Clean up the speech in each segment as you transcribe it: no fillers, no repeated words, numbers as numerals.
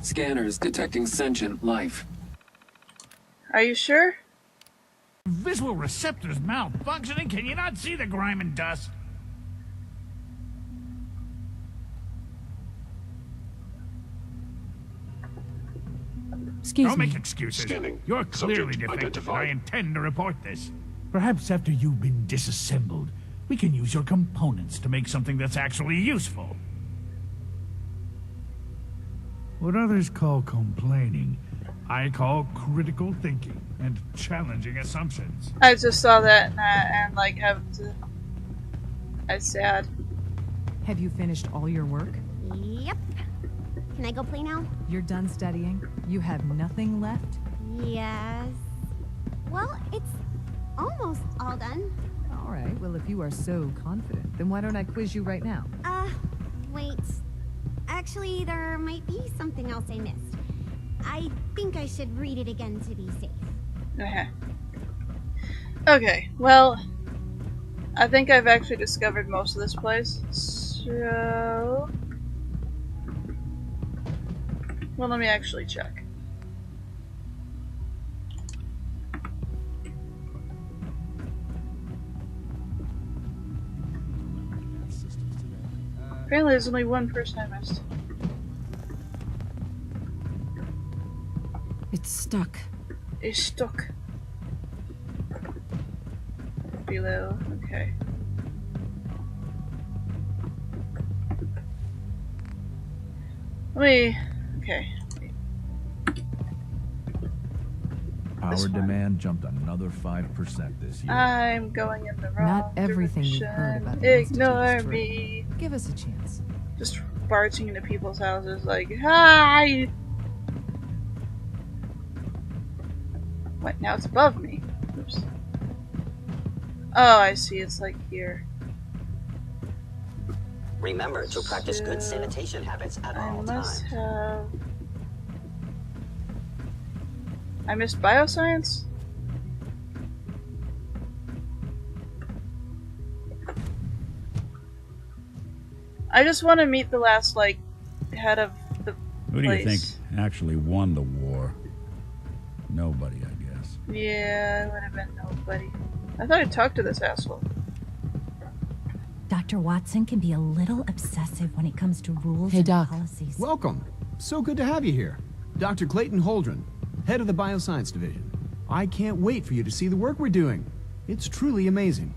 Scanners detecting sentient life. Are you sure? Visual receptors malfunctioning? Can you not see the grime and dust? Excuse Don't me. make excuses. Scanning. You're clearly Subject defective. identified. I intend to report this. Perhaps after you've been disassembled, we can use your components to make something that's actually useful. What others call complaining, I call critical thinking and challenging assumptions. I just saw that and like have to. That's sad. Have you finished all your work? Yep. Can I go play now? You're done studying? You have nothing left? Yes. Well, it's almost all done. All right, well, if you are so confident, then why don't I quiz you right now? Wait. Actually, there might be something else I missed. I think I should read it again to be safe. Okay, well, I think I've actually discovered most of this place. So, well, let me actually check. Apparently there's only one person I missed. It's stuck. It's stuck. Below, okay. Okay. Power demand jumped another 5% this year. I'm going in the wrong Not everything you've direction. heard about the Ignore Institute is true. me. Give us a chance. Just barging into people's houses like, hi! What, now it's above me? Oops. Oh, I see, it's like here. Remember to practice good sanitation habits at I all must times. have... I missed bioscience? I just want to meet the last, like, head of the Who do you think place. actually won the war? Nobody, I guess. Yeah, it would have been nobody. I thought I talked to this asshole. Dr. Watson can be a little obsessive when it comes to rules Hey, and Doc. policies. Welcome. So good to have you here. Dr. Clayton Holdren, head of the Bioscience Division. I can't wait for you to see the work we're doing. It's truly amazing.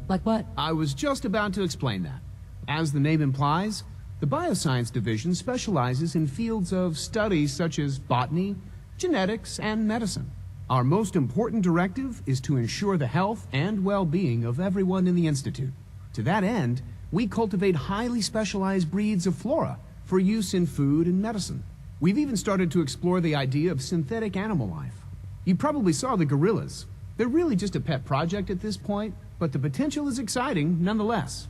Like what? I was just about to explain that. As the name implies, the Bioscience Division specializes in fields of study such as botany, genetics, and medicine. Our most important directive is to ensure the health and well-being of everyone in the Institute. To that end, we cultivate highly specialized breeds of flora for use in food and medicine. We've even started to explore the idea of synthetic animal life. You probably saw the gorillas. They're really just a pet project at this point, but the potential is exciting nonetheless.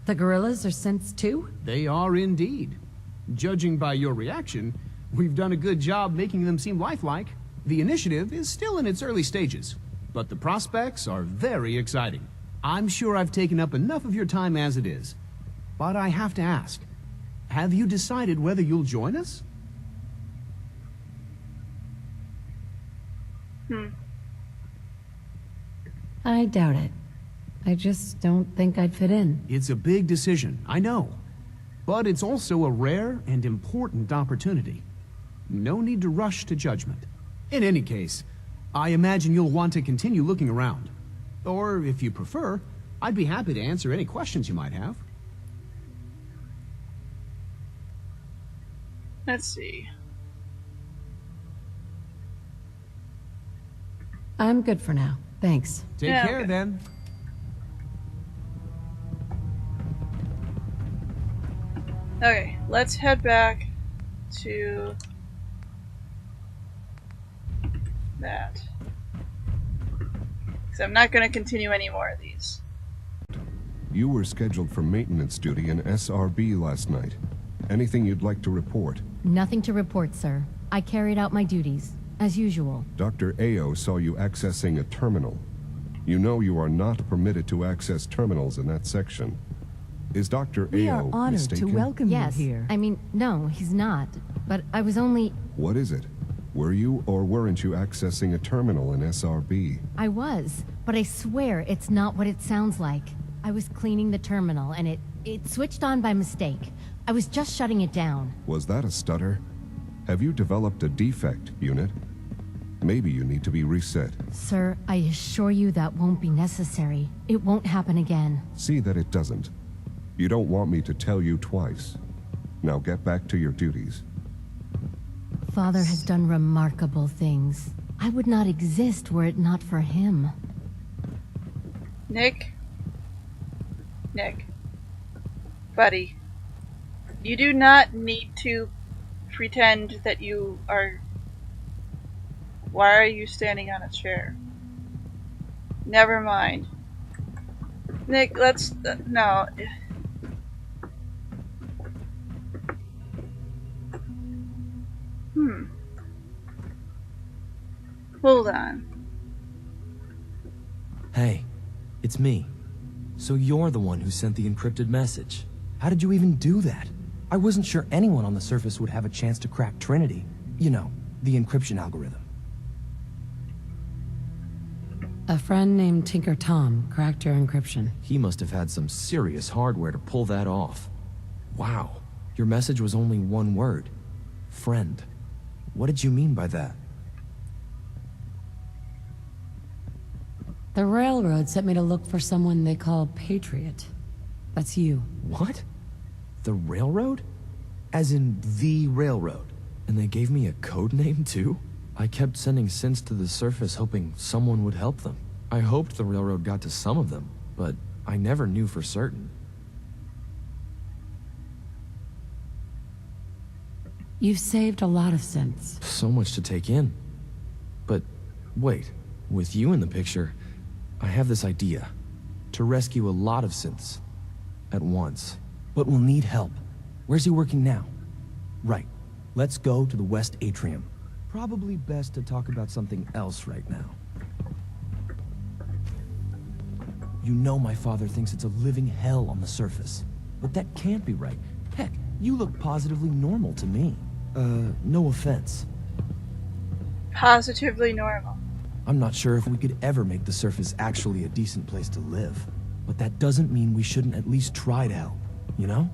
The gorillas are synths too? They are indeed. Judging by your reaction, we've done a good job making them seem lifelike. The initiative is still in its early stages, but the prospects are very exciting. I'm sure I've taken up enough of your time as it is, but I have to ask, have you decided whether you'll join us? I doubt it. I just don't think I'd fit in. It's a big decision, I know, but it's also a rare and important opportunity. No need to rush to judgment. In any case, I imagine you'll want to continue looking around. Or, if you prefer, I'd be happy to answer any questions you might have. Let's see. I'm good for now. Thanks. Take Yeah, care, okay. then. Okay, let's head back to that. Because I'm not going to continue any more of these. You were scheduled for maintenance duty in SRB last night. Anything you'd like to report? Nothing to report, sir. I carried out my duties, as usual. Dr. Ao saw you accessing a terminal. You know you are not permitted to access terminals in that section. Is Dr. We are Ao honored mistaken? to welcome Yes. you here. I mean, no, he's not. But I was only... What is it? Were you or weren't you accessing a terminal in SRB? I was. But I swear it's not what it sounds like. I was cleaning the terminal and it switched on by mistake. I was just shutting it down. Was that a stutter? Have you developed a defect, Unit? Maybe you need to be reset. Sir, I assure you that won't be necessary. It won't happen again. See that it doesn't. You don't want me to tell you twice. Now get back to your duties. Father has done remarkable things. I would not exist were it not for him. Nick, buddy, you do not need to pretend that you are... Why are you standing on a chair? Never mind. Nick, let's... no. Hold on. Hey, it's me. So you're the one who sent the encrypted message. How did you even do that? I wasn't sure anyone on the surface would have a chance to crack Trinity. You know, the encryption algorithm. A friend named Tinker Tom cracked your encryption. He must have had some serious hardware to pull that off. Wow, your message was only one word. Friend. What did you mean by that? The railroad sent me to look for someone they call Patriot. That's you. What? The railroad? As in the railroad? And they gave me a code name too? I kept sending synths to the surface hoping someone would help them. I hoped the railroad got to some of them, but I never knew for certain. You've saved a lot of synths. So much to take in. But wait, with you in the picture, I have this idea. To rescue a lot of synths. At once. But we'll need help. Where's he working now? Right. Let's go to the West Atrium. Probably best to talk about something else right now. You know my father thinks it's a living hell on the surface. But that can't be right. Heck, you look positively normal to me. No offense. Positively normal. I'm not sure if we could ever make the surface actually a decent place to live. But that doesn't mean we shouldn't at least try to help, you know?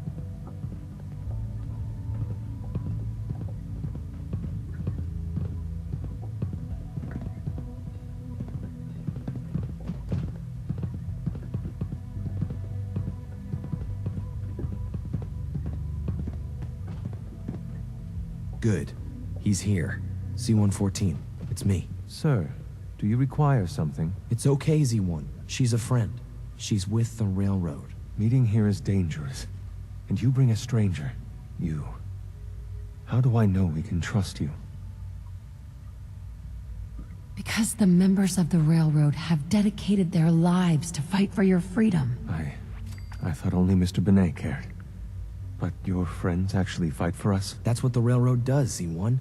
Good. He's here. C-114. It's me. Sir, do you require something? It's okay, Z-1. She's a friend. She's with the railroad. Meeting here is dangerous. And you bring a stranger. You. How do I know we can trust you? Because the members of the railroad have dedicated their lives to fight for your freedom. I thought only Mr. Benet cared. But your friends actually fight for us? That's what the railroad does, Z-1.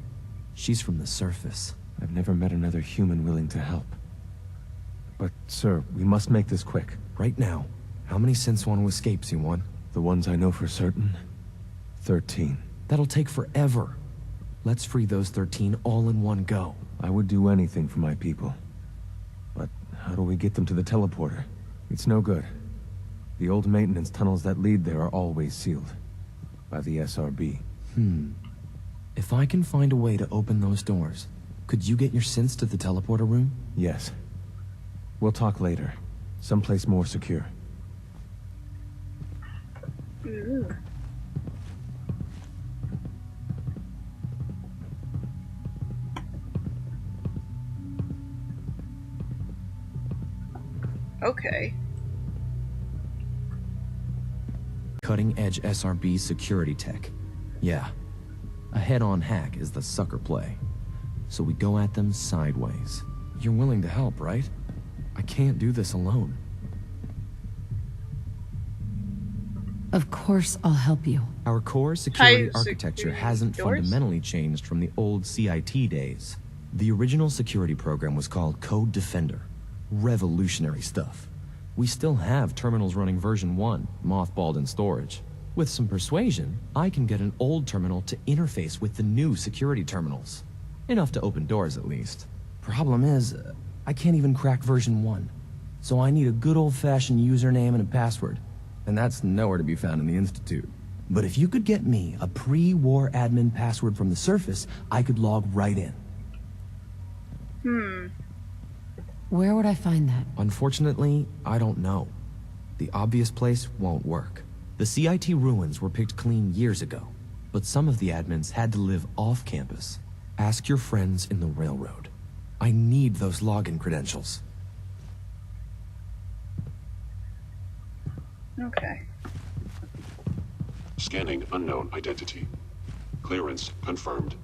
She's from the surface. I've never met another human willing to help. But, sir, we must make this quick. Right now. How many synths want to escape, Z-1? The ones I know for certain? 13. That'll take forever. Let's free those 13 all in one go. I would do anything for my people. But how do we get them to the teleporter? It's no good. The old maintenance tunnels that lead there are always sealed. By the SRB. If I can find a way to open those doors, could you get your synths to the teleporter room? Yes. We'll talk later. Someplace more secure. Ooh. Okay. Cutting-edge SRB security tech. Yeah. A head-on hack is the sucker play. So we go at them sideways. You're willing to help, right? I can't do this alone. Of course I'll help you. Our core security High architecture security hasn't doors? fundamentally changed from the old CIT days. The original security program was called Code Defender. revolutionary stuff. We still have terminals running version 1, mothballed in storage. With some persuasion, I can get an old terminal to interface with the new security terminals. Enough to open doors, at least. Problem is, I can't even crack version 1. So I need a good old-fashioned username and a password. And that's nowhere to be found in the Institute. But if you could get me a pre-war admin password from the surface, I could log right in. Where would I find that? Unfortunately, I don't know. The obvious place won't work. The CIT ruins were picked clean years ago, but some of the admins had to live off campus. Ask your friends in the railroad. I need those login credentials. Okay. Scanning unknown identity. Clearance confirmed.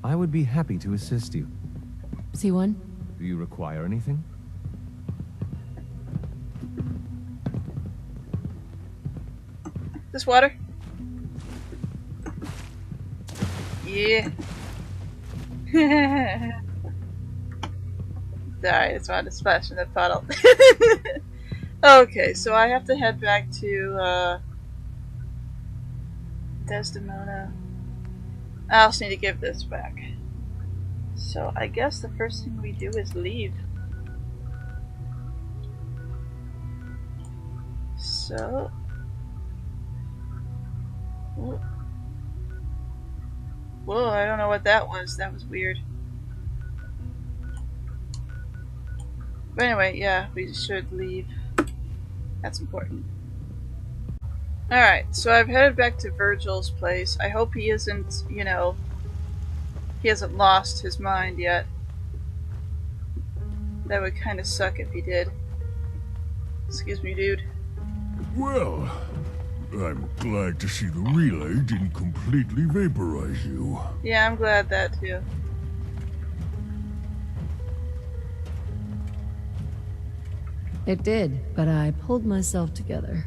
I would be happy to assist you. C1? Do you require anything? This water? Yeah. Sorry, it's want to splash in the puddle. Okay, so I have to head back to Desdemona. I also need to give this back. So I guess the first thing we do is leave. So whoa, I don't know what that was. That was weird. But anyway, yeah, we should leave. That's important. Alright, so I've headed back to Virgil's place. I hope he isn't, you know, he hasn't lost his mind yet. That would kind of suck if he did. Excuse me, dude. Well, I'm glad to see the relay didn't completely vaporize you. Yeah, I'm glad that too. It did, but I pulled myself together.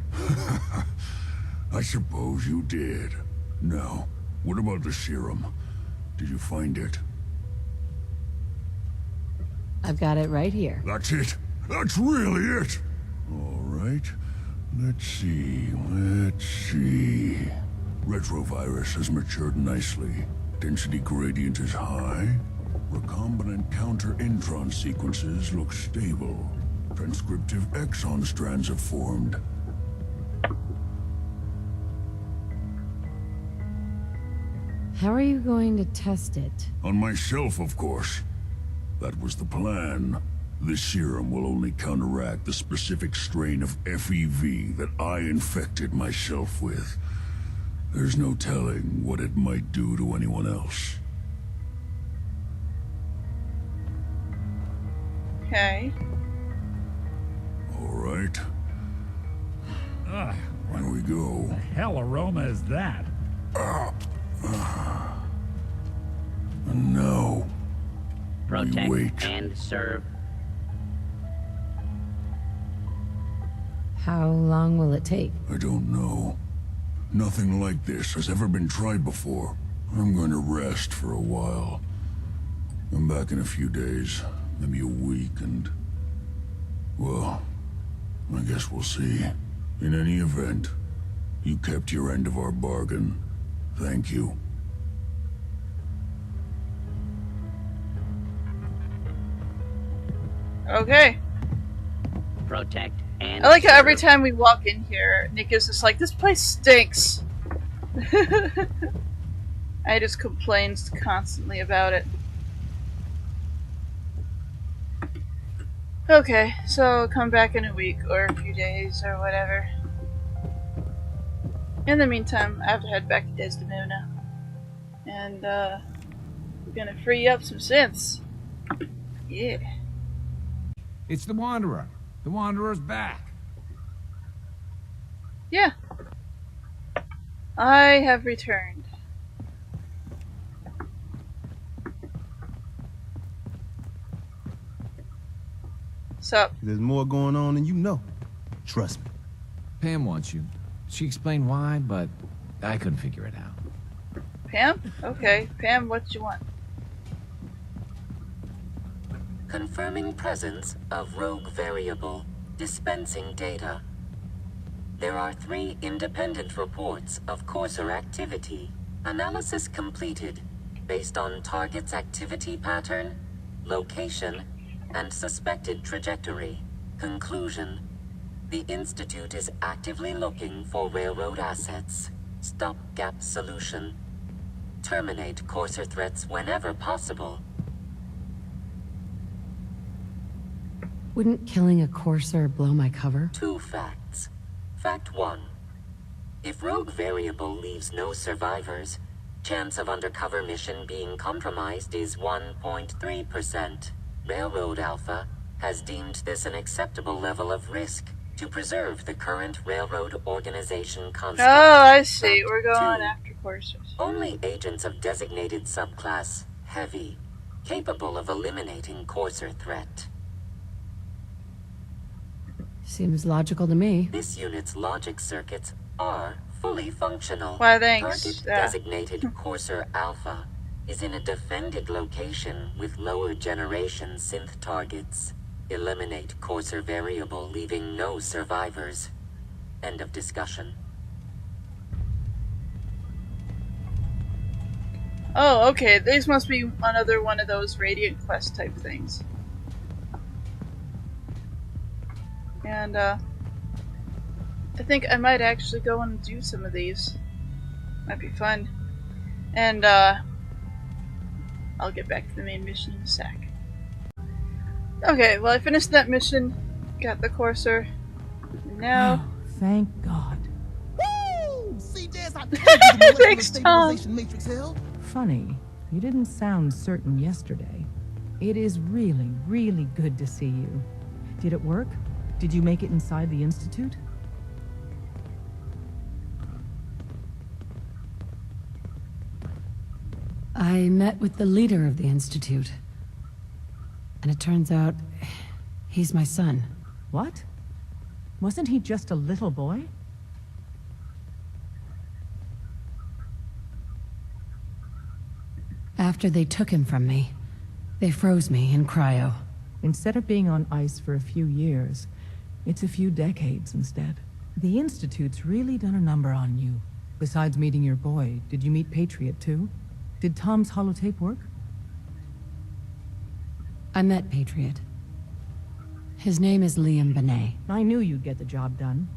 I suppose you did. Now, what about the serum? Did you find it? I've got it right here. That's it. That's really it. All right. Let's see. Retrovirus has matured nicely. Density gradient is high. Recombinant counter-intron sequences look stable. Transcriptive exon strands have formed. How are you going to test it? On myself, of course. That was the plan. This serum will only counteract the specific strain of FEV that I infected myself with. There's no telling what it might do to anyone else. Okay. All right. Here we go. The hell aroma is that? No. Protect wait. and serve. How long will it take? I don't know. Nothing like this has ever been tried before. I'm going to rest for a while. I'm back in a few days, maybe a week, and... well, I guess we'll see. In any event, you kept your end of our bargain. Thank you. Okay. Protect and I like how serve. every time we walk in here, Nick is just like, this place stinks. I just complains constantly about it. Okay, so come back in a week or a few days or whatever. In the meantime, I have to head back to Desdemona. And, we're gonna free up some synths. Yeah. It's the Wanderer. The Wanderer's back. Yeah. I have returned. Sup? There's more going on than you know. Trust me. Pam wants you. She explained why, but I couldn't figure it out. Pam? Okay. Pam, what you want? Confirming presence of rogue variable. Dispensing data. There are 3 independent reports of Courser activity. Analysis completed, based on target's activity pattern, location, and suspected trajectory. Conclusion. The Institute is actively looking for railroad assets. Stopgap solution. Terminate Courser threats whenever possible. Wouldn't killing a Courser blow my cover? 2 facts. Fact 1. If rogue variable leaves no survivors, chance of undercover mission being compromised is 1.3%. Railroad Alpha has deemed this an acceptable level of risk to preserve the current railroad organization construct. Oh, I see. We're going Fact 2. after Coursers. Only agents of designated subclass Heavy, capable of eliminating Courser threat. Seems logical to me. This unit's logic circuits are fully functional. Why, thanks. Target designated Courser Alpha is in a defended location with lower generation synth targets. Eliminate Courser variable, leaving no survivors. End of discussion. Oh, okay. These must be another one of those Radiant Quest type things. And, I think I might actually go and do some of these. Might be fun. And, I'll get back to the main mission in a sec. Okay, well I finished that mission, got the Courser, and now... Oh, thank God. Woo! CJ's I told you the molecular stabilization matrix held. Funny, you didn't sound certain yesterday. It is really, really good to see you. Did it work? Did you make it inside the Institute? I met with the leader of the Institute. And it turns out, he's my son. What? Wasn't he just a little boy? After they took him from me, they froze me in cryo. Instead of being on ice for a few years, it's a few decades instead. The Institute's really done a number on you. Besides meeting your boy, did you meet Patriot too? Did Tom's holotape work? I met Patriot. His name is Liam Benet. I knew you'd get the job done.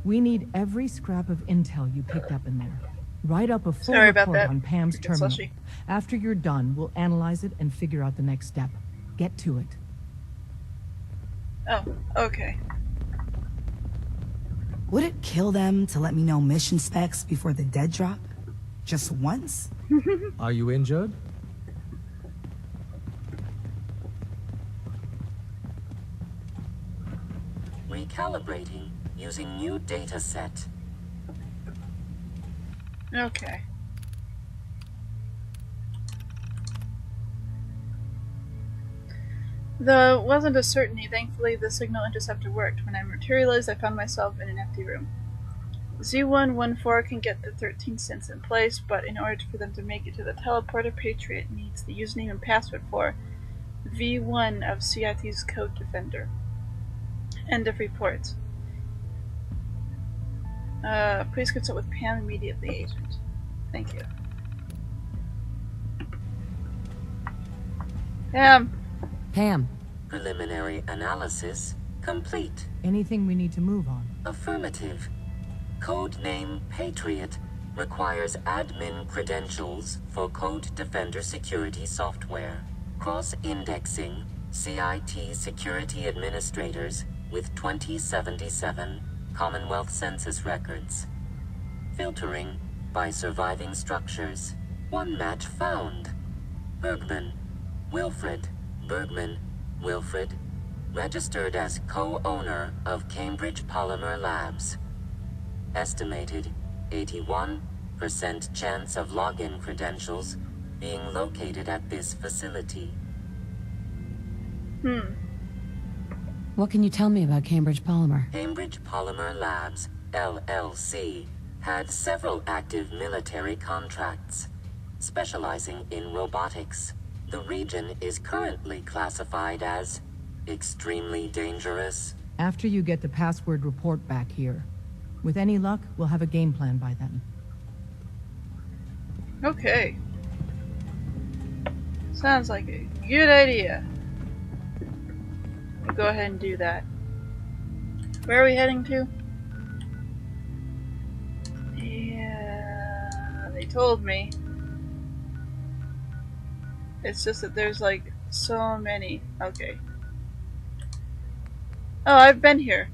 We need every scrap of intel you picked up in there. Write up a full report on Pam's terminal. Slushy. After you're done, we'll analyze it and figure out the next step. Get to it. Oh, okay. Would it kill them to let me know mission specs before the dead drop? Just once? Are you injured? Recalibrating using new data set. Okay. Though it wasn't a certainty, thankfully the signal interceptor worked. When I materialized, I found myself in an empty room. Z114 can get the 13 synths in place, but in order for them to make it to the teleporter, Patriot needs the username and password for V1 of CIT's Code Defender. End of report. Please consult with Pam immediately, Agent. Thank you. Pam. Preliminary analysis complete. Anything we need to move on? Affirmative. Codename Patriot requires admin credentials for Code Defender security software. Cross-indexing CIT security administrators with 2077 Commonwealth Census records. Filtering by surviving structures. One match found. Bergman. Wilfred. Bergman. Wilfred. Registered as co-owner of Cambridge Polymer Labs. Estimated 81% chance of login credentials being located at this facility. What can you tell me about Cambridge Polymer? Cambridge Polymer Labs, LLC, had several active military contracts, specializing in robotics, The region is currently classified as extremely dangerous. After you get the password report back here. With any luck, we'll have a game plan by then. Okay. Sounds like a good idea. We'll go ahead and do that. Where are we heading to? Yeah, they told me. It's just that there's like so many. Okay. Oh, I've been here.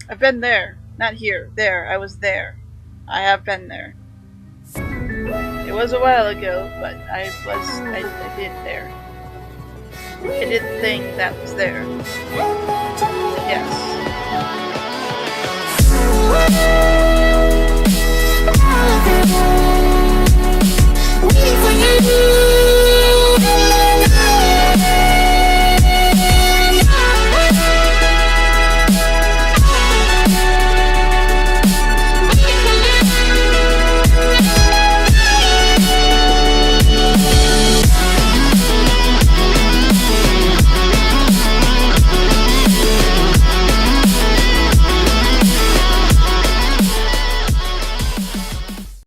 I've been there. Not here. There. I was there. I have been there. It was a while ago, but I did there. I did the thing that was there.